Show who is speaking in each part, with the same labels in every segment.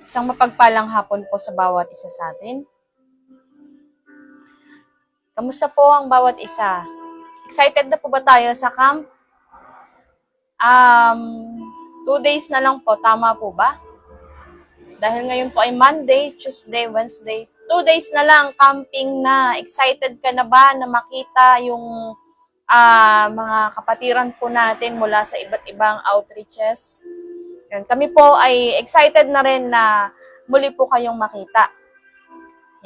Speaker 1: Isang mapagpalang hapon po sa bawat isa sa atin. Kamusta po ang bawat isa? Excited na po ba tayo sa camp? 2 days na lang po, tama po ba? Dahil ngayon po ay Monday, Tuesday, Wednesday. 2 days na lang, camping na. Excited ka na ba na makita yung mga kapatiran po natin mula sa iba't ibang outreaches? Yan. Kami po ay excited na rin na muli po kayong makita.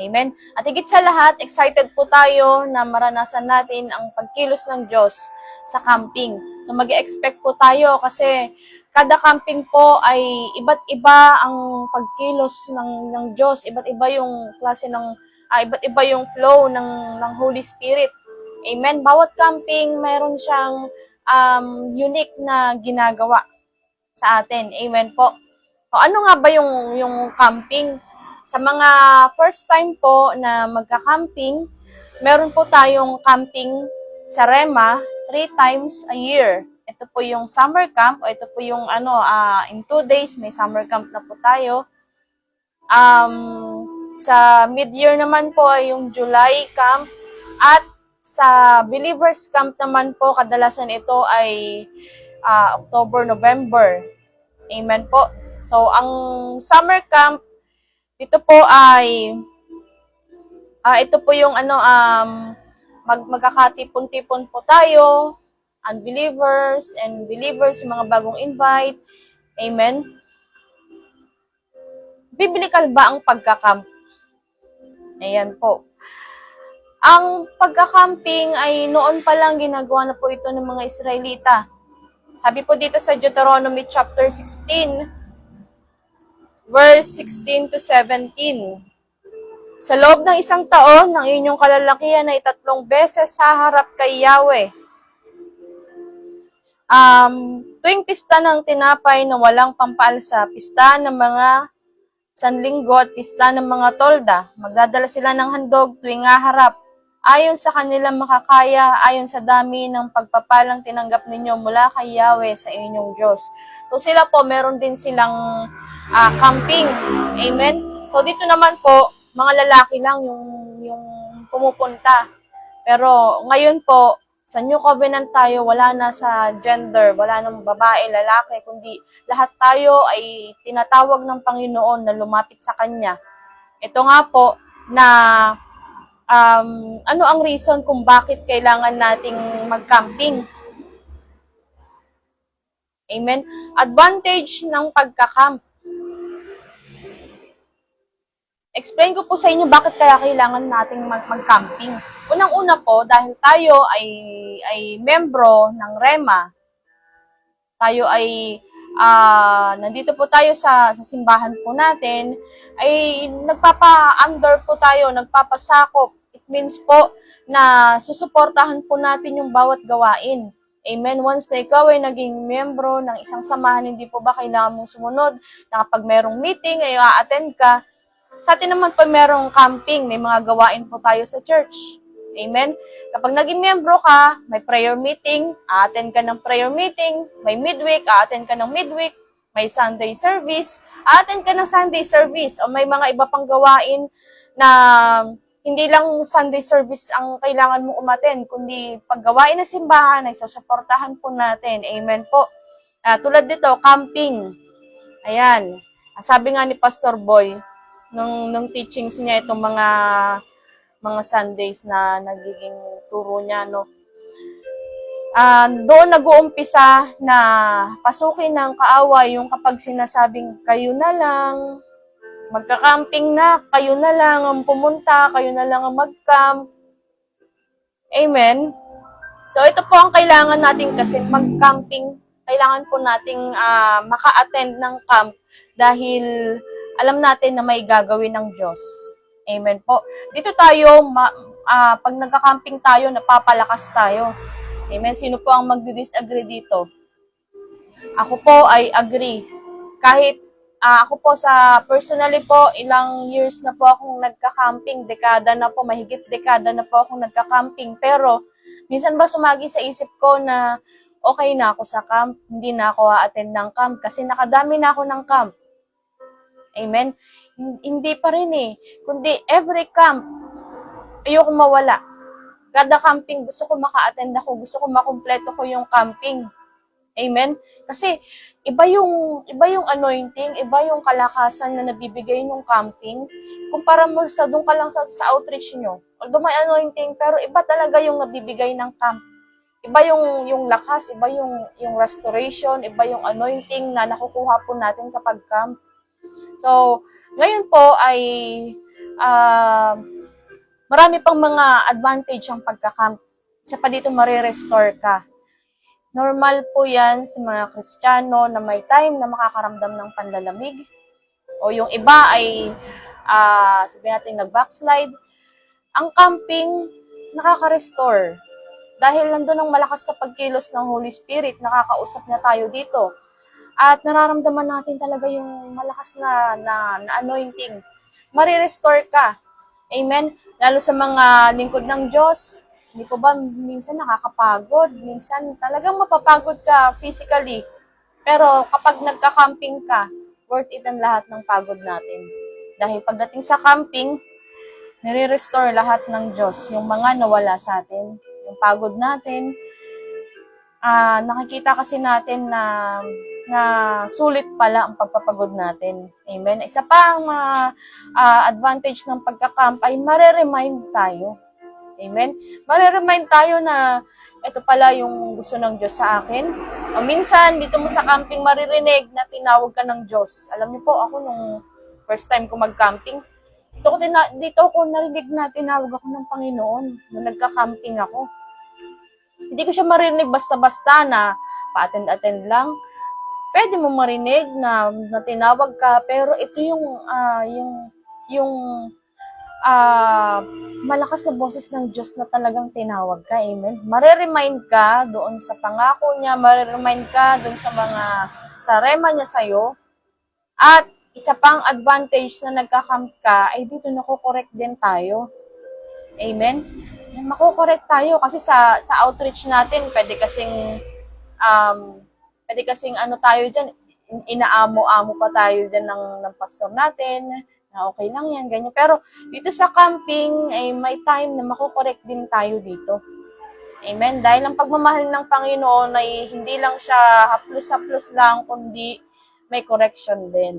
Speaker 1: Amen. At higit sa lahat, excited po tayo na maranasan natin ang pagkilos ng Diyos sa camping. So mag-expect po tayo kasi kada camping po ay iba't iba ang pagkilos ng Diyos, iba't iba yung klase ng iba't iba yung flow ng Holy Spirit. Amen. Bawat camping mayroon siyang unique na ginagawa sa atin. Amen po. O ano nga ba yung camping? Sa mga first time po na magka-camping, meron po tayong camping sa Rema 3 times a year. Ito po yung summer camp, o ito po yung in 2 days, may summer camp na po tayo. Sa mid-year naman po ay yung July camp, at sa Believers Camp naman po, kadalasan ito ay October, November. Amen po. So, ang summer camp, dito po ay, ito po yung magkakatipon-tipon po tayo, unbelievers and believers, yung mga bagong invite. Amen. Biblical ba ang pagka-camp? Ayan po. Ang pagka-camping ay noon pa lang ginagawa na po ito ng mga Israelita. Sabi po dito sa Deuteronomy chapter 16, verse 16 to 17. Sa loob ng 1 taon, ng inyong kalalakihan ay 3 beses haharap kay Yahweh. Tuwing pista ng tinapay na walang pampaalsa, pista ng mga sanlinggo at pista ng mga tolda, magdadala sila ng handog tuwing haharap. Ayon sa kanilang makakaya, ayon sa dami ng pagpapalang tinanggap ninyo mula kay Yahweh sa inyong Diyos. So sila po, meron din silang camping. Amen? So dito naman po, mga lalaki lang yung pumupunta. Pero ngayon po, sa New Covenant tayo, wala na sa gender, wala nang babae, lalaki, kundi lahat tayo ay tinatawag ng Panginoon na lumapit sa Kanya. Ito nga po, na ano ang reason kung bakit kailangan nating mag-camping? Amen? Advantage ng pagka-camp. Explain ko po sa inyo bakit kaya kailangan nating mag-camping. Unang-una po, dahil tayo ay membro ng Rema, tayo ay nandito po tayo sa simbahan po natin, ay nagpapa-under po tayo, nagpapasakop. It means po na susuportahan po natin yung bawat gawain. Amen. Once na ikaw ay naging membro ng isang samahan, hindi po ba kailangan mong sumunod na kapag merong meeting ay a-attend ka? Sa atin naman po merong camping, may mga gawain po tayo sa church. Amen? Kapag naging membro ka, may prayer meeting, a-attend ka ng prayer meeting, may midweek, a-attend ka ng midweek, may Sunday service, a-attend ka ng Sunday service, o may mga iba pang gawain na hindi lang Sunday service ang kailangan mong umattend, kundi paggawain ng simbahan ay susuportahan po natin. Amen po. Tulad dito, camping. Ayan. Sabi nga ni Pastor Boy, nung teachings niya itong mga Sundays na nagiging turo niya, no? Doon nag-uumpisa na pasukin ng kaaway yung kapag sinasabing kayo na lang, magka-camping na, kayo na lang ang pumunta, kayo na lang ang mag-camp. Amen? So ito po ang kailangan natin kasi mag-camping. Kailangan po nating maka-attend ng camp dahil alam natin na may gagawin ng Diyos. Amen po. Dito tayo, pag nagka-camping tayo, napapalakas tayo. Amen. Sino po ang magdi-disagree dito? Ako po ay agree. Kahit ako po personally po, ilang years na po akong nagka-camping, dekada na po, mahigit dekada na po akong nagka-camping. Pero, minsan ba sumagi sa isip ko na okay na ako sa camp, hindi na ako a-attend ng camp kasi nakadami na ako ng camp. Amen? Hindi pa rin eh. Kundi every camp, ayoko mawala. Kada camping, gusto ko maka-attend ako, gusto ko makumpleto ko yung camping. Amen? Kasi iba yung anointing, iba yung kalakasan na nabibigay ng camping. Kumpara mo sa doon ka lang sa outreach nyo. Although may anointing, pero iba talaga yung nabibigay ng camp. Iba yung lakas, iba yung restoration, iba yung anointing na nakukuha po natin kapag camp. So, ngayon po ay marami pang mga advantage ang pagka-camp. Isa pa dito, marirestore ka. Normal po yan sa mga Kristiyano na may time na makakaramdam ng panlalamig. O yung iba ay, sabihin natin, nag-backslide. Ang camping, nakaka-restore. Dahil nandun ang malakas sa pagkilos ng Holy Spirit, nakakausap niya tayo dito. At nararamdaman natin talaga yung malakas na anointing. Marirestore ka. Amen? Lalo sa mga lingkod ng Diyos, hindi po ba minsan nakakapagod? Minsan talagang mapapagod ka physically. Pero kapag nagka-camping ka, worth it ang lahat ng pagod natin. Dahil pagdating sa camping, nire-restore lahat ng Diyos. Yung mga nawala sa atin, yung pagod natin, nakikita kasi natin na sulit pala ang pagpapagod natin. Amen? Isa pa ang advantage ng pagka-camp ay mare-remind tayo. Amen? Mare-remind tayo na ito pala yung gusto ng Diyos sa akin. O minsan, dito mo sa camping maririnig na tinawag ka ng Diyos. Alam niyo po, ako nung first time ko mag-camping, dito ko narinig na tinawag ako ng Panginoon nung nagka-camping ako. Hindi ko siya marinig basta-basta na pa-attend-attend lang. Pwede mo marinig na tinawag ka, pero ito yung malakas na boses ng Diyos na talagang tinawag ka. Amen? Mariremind ka doon sa pangako niya, mariremind ka doon sa rema niya sa'yo. At isa pang advantage na nagka-camp ka, ay dito nakukorek din tayo. Amen? Makukorek tayo kasi sa outreach natin, pwede kasing ano tayo dyan, inaamo-amo pa tayo dyan ng pastor natin, na okay lang yan, ganyan. Pero dito sa camping, ay may time na makukorek din tayo dito. Amen? Dahil ang pagmamahal ng Panginoon ay hindi lang siya haplos-haplos lang, kundi may correction din.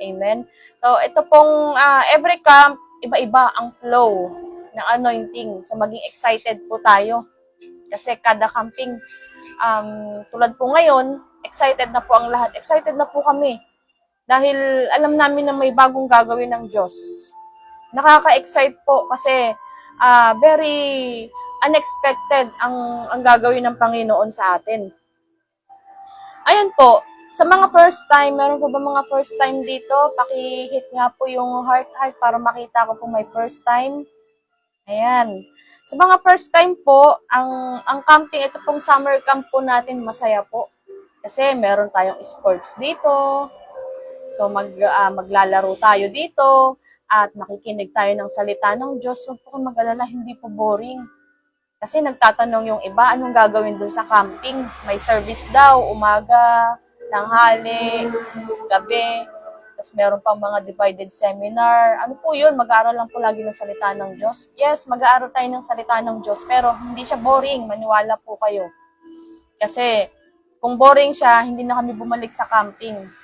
Speaker 1: Amen? So, ito pong every camp, iba-iba ang flow ng anointing. So, maging excited po tayo. Kasi kada camping, tulad po ngayon, excited na po ang lahat. Excited na po kami. Dahil alam namin na may bagong gagawin ng Diyos. Nakaka-excite po kasi very unexpected ang gagawin ng Panginoon sa atin. Ayun po, sa mga first time, meron po ba mga first time dito? Paki-hit nga po yung heart para makita ko po may first time. Ayan. Sa mga first time po, ang camping, ito pong summer camp po natin, masaya po. Kasi meron tayong sports dito. So, maglalaro tayo dito at makikinig tayo ng salita ng Diyos. Huwag po kayong mag-alala, hindi po boring. Kasi nagtatanong yung iba, anong gagawin dun sa camping? May service daw, umaga, tanghali, gabi. Tapos meron pang mga divided seminar. Ano po yun? Mag-aaral lang po lagi ng salita ng Diyos. Yes, mag-aaral tayo ng salita ng Diyos, pero hindi siya boring. Maniwala po kayo. Kasi kung boring siya, hindi na kami bumalik sa camping.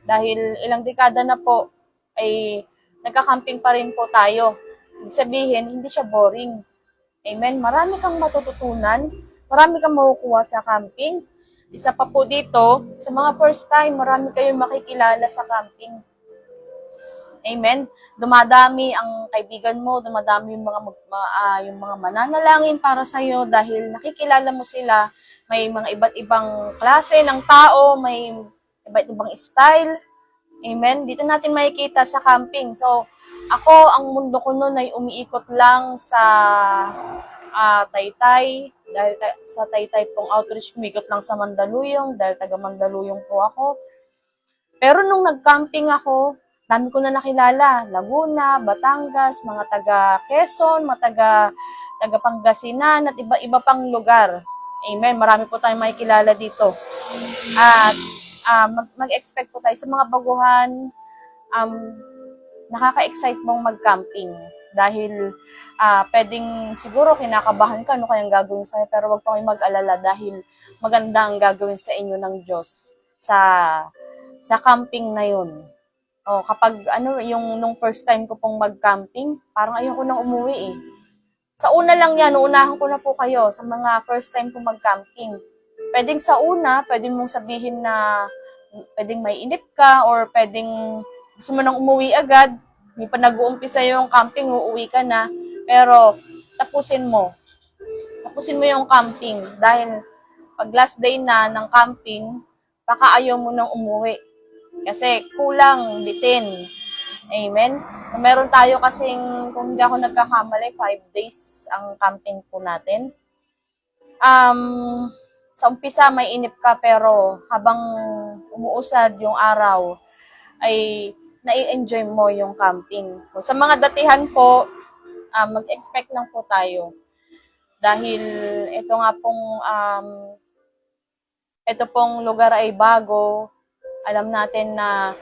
Speaker 1: Dahil ilang dekada na po ay nagka-camping pa rin po tayo. Ibig sabihin, hindi siya boring. Amen? Marami kang matututunan, marami kang makukuha sa camping. Isa pa po dito, sa mga first time, marami kayong makikilala sa camping. Amen? Dumadami ang kaibigan mo, dumadami yung mga mananalangin para sa iyo dahil nakikilala mo sila. May mga iba't ibang klase ng tao, may iba't ibang style. Amen? Dito natin makikita sa camping. So, ako, ang mundo ko noon ay umiikot lang sa Taytay. Dahil sa Taytay pong outreach, umikot lang sa Mandaluyong. Dahil taga Mandaluyong po ako. Pero nung nag-camping ako, dami ko na nakilala. Laguna, Batangas, mga taga Quezon, mga taga Pangasinan, at iba-iba pang lugar. Amen. Marami po tayong makikilala dito. At mag-expect po tayo sa mga baguhan. Nakaka-excite mong mag-camping. Dahil pwedeng siguro kinakabahan ka ano kayang gagawin sa'yo, pero wag po kayong mag-alala dahil maganda ang gagawin sa inyo ng Diyos sa camping na yun. Kapag nung first time ko pong mag-camping, parang ayoko nang umuwi eh. Sa una lang yan, uunahan ko na po kayo sa mga first time ko mag-camping. Pwedeng sa una, pwedeng mong sabihin na pwedeng may inip ka or pwedeng gusto mo nang umuwi agad. Hindi pa nag-uumpisa yung camping, uuwi ka na. Pero tapusin mo. Tapusin mo yung camping dahil pag last day na ng camping, baka ayaw mo nang umuwi. Kasi kulang, bitin. Amen? Meron tayo kasing, kung hindi ako nagkakamali, 5 days ang camping po natin. Sa umpisa may inip ka pero habang umuusad yung araw, ay nai-enjoy mo yung camping. So, sa mga datihan po, mag-expect lang po tayo. Dahil ito pong lugar ay bago. Alam natin na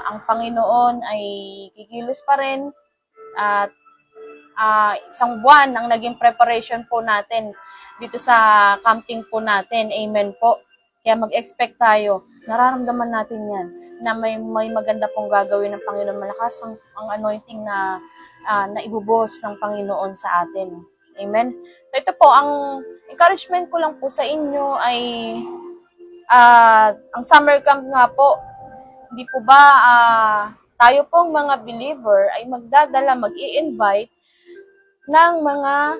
Speaker 1: ang Panginoon ay kikilos pa rin at isang buwan ang naging preparation po natin dito sa camping po natin. Amen po. Kaya mag-expect tayo. Nararamdaman natin yan na may maganda pong gagawin ng Panginoon. Malakas ang anointing na ibubuhos ng Panginoon sa atin. Amen. So ito po, ang encouragement ko lang po sa inyo ay ang summer camp nga po, hindi po ba tayo pong mga believer ay magdadala, mag-i-invite ng mga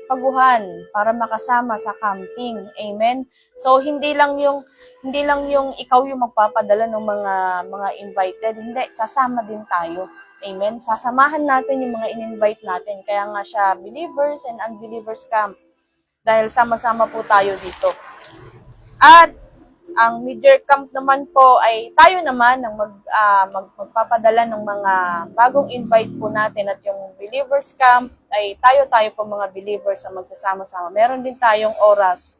Speaker 1: paguhan para makasama sa camping. Amen. So hindi lang yung ikaw yung magpapadala ng mga invited, hindi, sasama din tayo. Amen. Sasamahan natin yung mga in-invite natin. Kaya nga siya believers and unbelievers camp dahil sama-sama po tayo dito. At ang mid-year camp naman po ay tayo naman ang magpapadala ng mga bagong invite po natin at yung believers camp ay tayo po mga believers ang magsasama-sama. Meron din tayong oras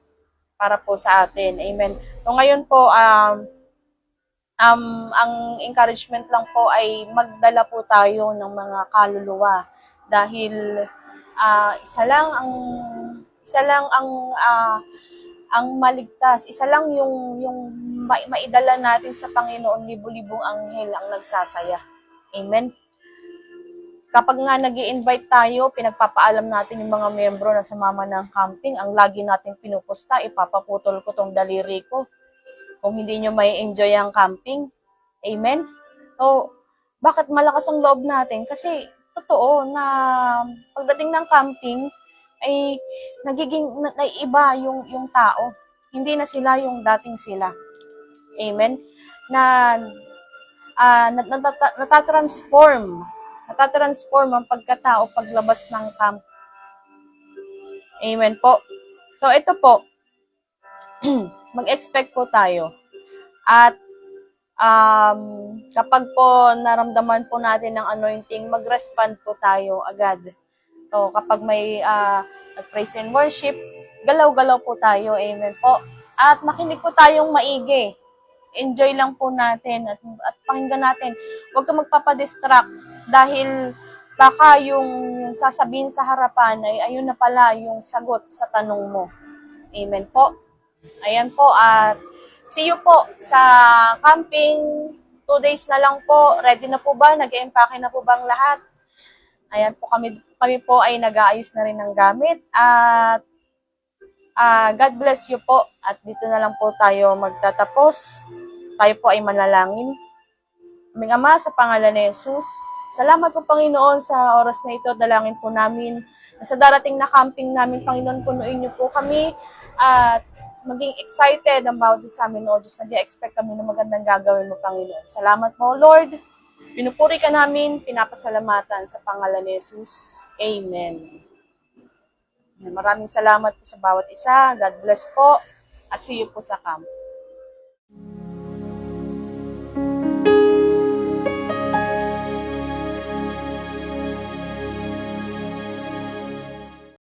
Speaker 1: para po sa atin. Amen. So ngayon po, ang encouragement lang po ay magdala po tayo ng mga kaluluwa dahil isa lang ang maligtas. Isa lang yung maidala natin sa Panginoon, libu-libong anghel ang nagsasaya. Amen. Kapag nga nag-i-invite tayo, pinagpapaalam natin yung mga membro na sumama ng camping, ang lagi natin pinupusta, ipapaputol ko tong daliri ko. Kung hindi nyo may enjoy ang camping. Amen. So, bakit malakas ang loob natin? Kasi, totoo na pagdating ng camping, ay nagiging naiiba yung tao. Hindi na sila yung dating sila. Amen? Natatransform ang pagkatao paglabas ng camp. Amen po. So, ito po, mag-expect po tayo. At kapag po naramdaman po natin ng anointing, mag-respond po tayo agad. So, kapag may praise and worship, galaw-galaw po tayo. Amen po. At makinig po tayong maigi. Enjoy lang po natin at pakinggan natin. Huwag ka magpapadistract dahil baka yung sasabihin sa harapan ay ayun na pala yung sagot sa tanong mo. Amen po. Ayan po. At see you po sa camping. 2 days na lang po. Ready na po ba? Nag-empake na po ba ang lahat? Ayan po, kami po ay nag-aayos na rin ng gamit. At God bless you po. At dito na lang po tayo magtatapos. Tayo po ay manalangin. Aming Ama, sa pangalan ni Jesus, salamat po Panginoon sa oras na ito. Dalangin po namin na sa darating na camping namin, Panginoon, punuin niyo po kami at maging excited ang bawat sa amin, O Diyos. Nag-expect kami na magandang gagawin mo, Panginoon. Salamat po, Lord. Pinupuri ka namin, pinapasalamatan sa pangalan ni Jesus. Amen. Maraming salamat po sa bawat isa. God bless po. At see you po sa camp.